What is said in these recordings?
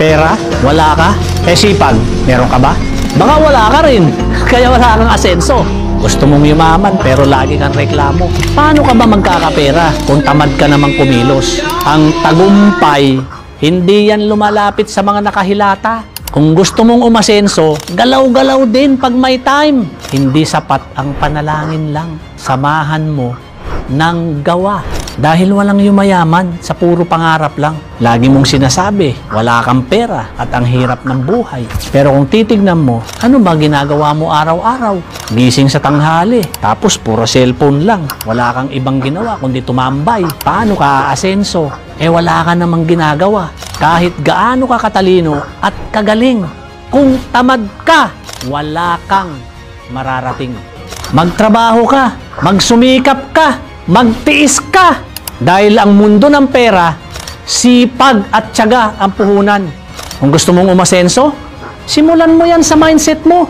Pera? Wala ka? Sipag? Meron ka ba? Baka wala ka rin, kaya wala kang asenso. Gusto mong yumaman pero lagi kang reklamo. Paano ka ba magkakapera kung tamad ka namang kumilos? Ang tagumpay, hindi yan lumalapit sa mga nakahilata. Kung gusto mong umasenso, galaw-galaw din pag may time. Hindi sapat ang panalangin lang. Samahan mo ng gawa. Dahil walang yumayaman sa puro pangarap lang. Lagi mong sinasabi, wala kang pera at ang hirap ng buhay. Pero kung titignan mo, ano ba ginagawa mo araw-araw? Gising sa tanghali, tapos puro cellphone lang. Wala kang ibang ginawa kundi tumambay. Paano ka aasenso? Wala ka namang ginagawa. Kahit gaano ka katalino at kagaling, kung tamad ka, wala kang mararating. Magtrabaho ka, magsumikap ka, magtiis ka. Dahil ang mundo ng pera, sipag at tiyaga ang puhunan. Kung gusto mong umasenso, simulan mo yan sa mindset mo.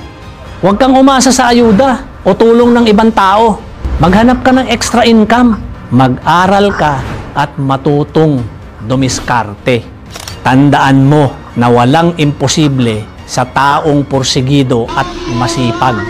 Huwag kang umasa sa ayuda o tulong ng ibang tao. Maghanap ka ng extra income. Mag-aral ka at matutong dumiskarte. Tandaan mo na walang imposible sa taong porsigido at masipag.